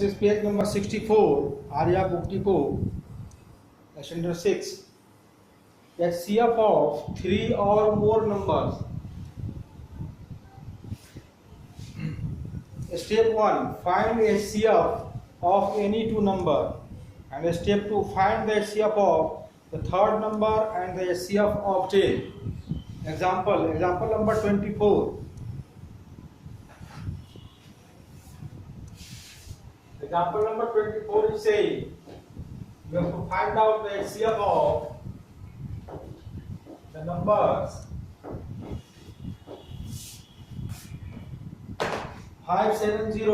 is page number 64, Arya Bukti lesson 6. A CF of 3 or more numbers. Step 1, find a CF of any two number. And step 2, find the CF of the third number and the CF of 10. Example number 24. Example number 24 is saying you have to find out the CF of the numbers 570,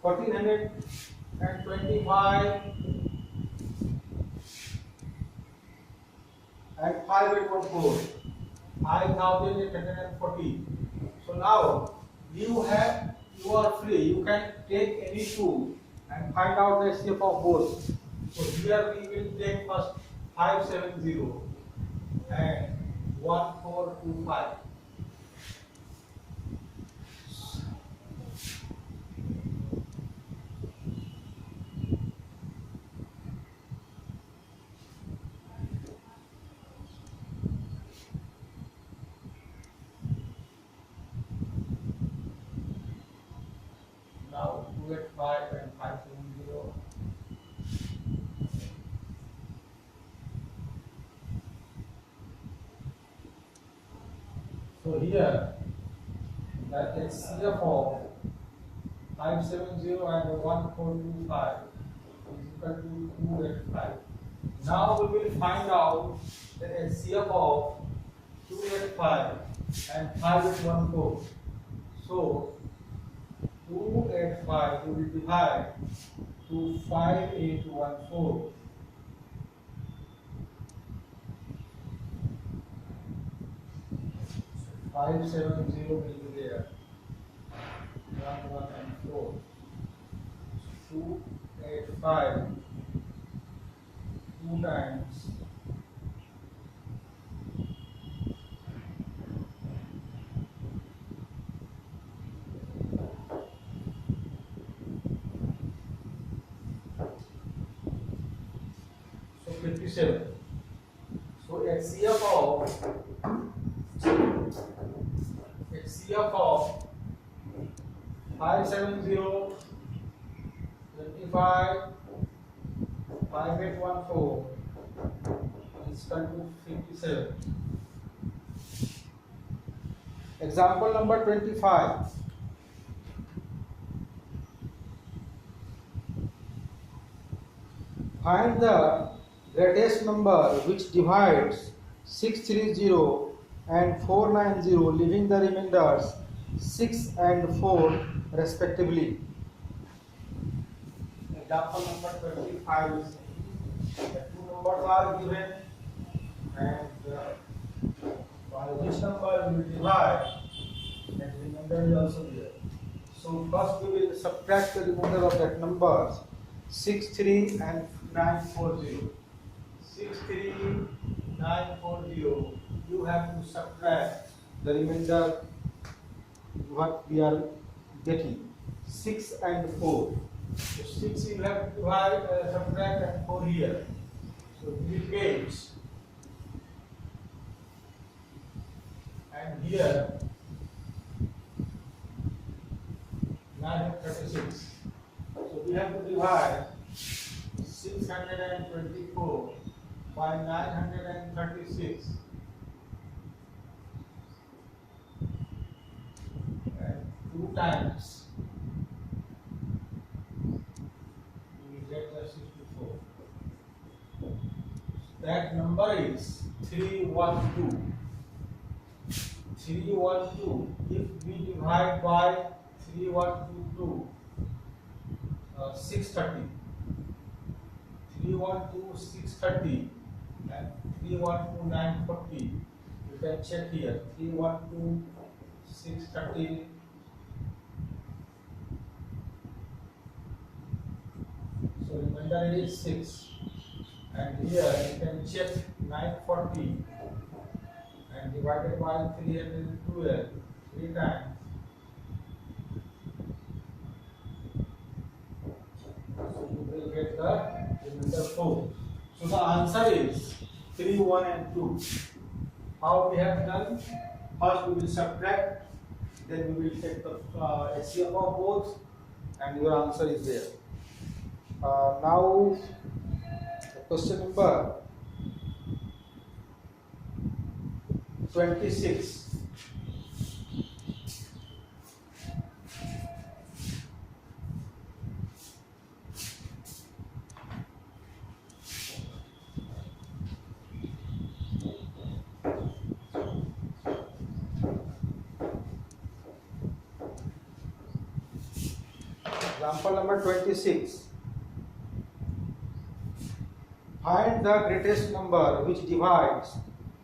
1425 and 5814, 5840. So now you are free. You can take any two and find out the CF of both. So here we will take first 570 and 1425. Now 285 and 570. So here that is CF of 570 and 1425 is equal to 285. Now we will find out the CF of 285 and 5814. So 285 we will divide to 5814. 570 will be there. 1 and 4. 285 2 times 57. So HCF of 570, 25, 5814 is equal to 57. Example number 25. Find the greatest number which divides 630 and 490, leaving the remainders 6 and 4 respectively. Example number 25 is the two numbers are given and by which number we will divide and remainder is also there. So first we will subtract the remainder of that numbers 63 and 940. 63940, you have to subtract the remainder what we are getting 6 and 4. So 6 you have to divide, subtract and 4 here. So we will get, and here 936. So we have to divide 624 by 936 and 2 times we will get the 64. That number is 312. 312. If we divide by 3122, 630. 312 630 and 312 940. You can check here. 312 630 so remainder is 6, and here you can check 940 and divided by 312 3 times. So you will get the remainder 4. So the answer is 3, 1 and 2. How we have done? First we will subtract, then we will take the HCF of both, and your answer is there. Now question number 26. Example number 26. Find the greatest number which divides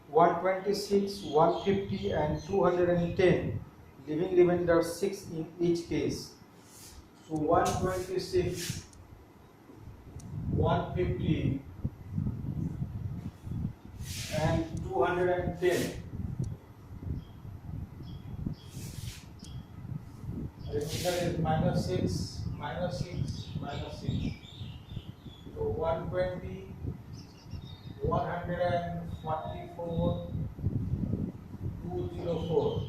126, 150 and 210, leaving remainder 6 in each case. So 126, 150 and 210. Remainder is minus 6, minus 6, minus 6. So 120, 144, 204.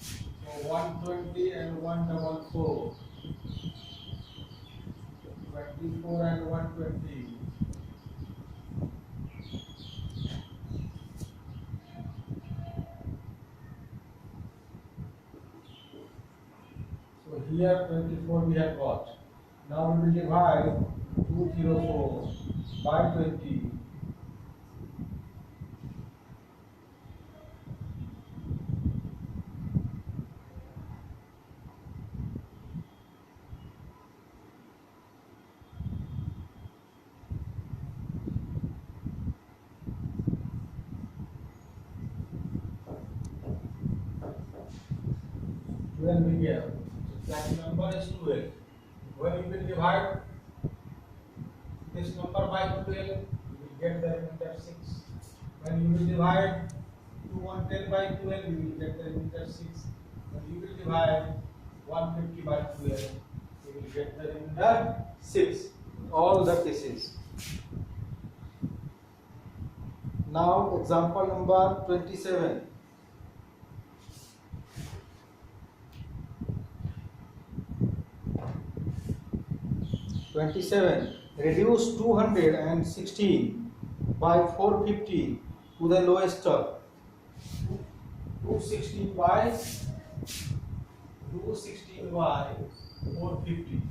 So 120 and 144. 24 and 120. So here 24 we have got. Now we will divide 204 by 20. When we get, so that number is 12. When you will divide this number by 12, you will get the remainder 6. When you will divide 210 by 12, you will get the remainder 6. When you will divide 150 by 12, you will get the remainder 6. All the cases. Now example number 27. Reduce 216 by 450 to the lowest term. 216 by 450.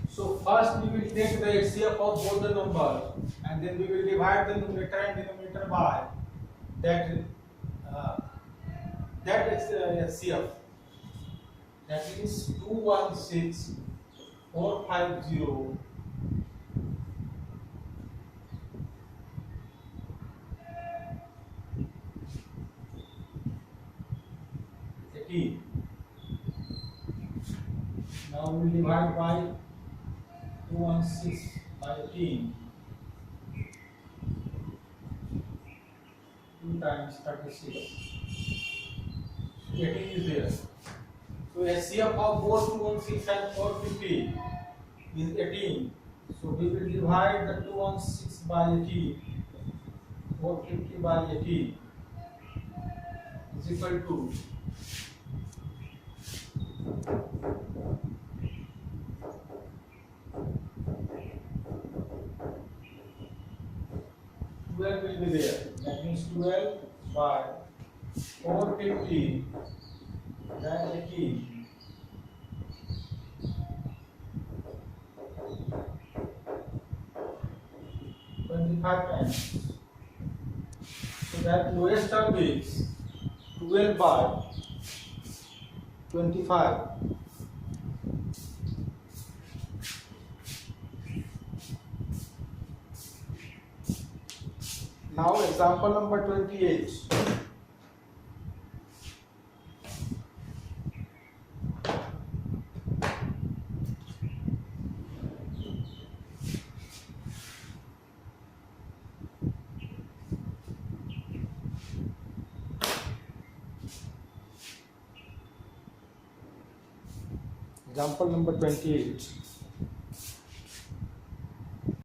So first we will take the HCF of both the numbers, and then we will divide the numerator and denominator by that HCF. That is 216450 18. Now we will divide by 216 by 18. 2 times 36. 18 is there. So HCF of both 216 and 450 is 18. So we will divide the 216 by 18. 450 by 18 is equal to 12 will be there. That means 12 by 450 then 18. 25 times. So that lowest term is 12 by 25. Now example number 28. Example number 28.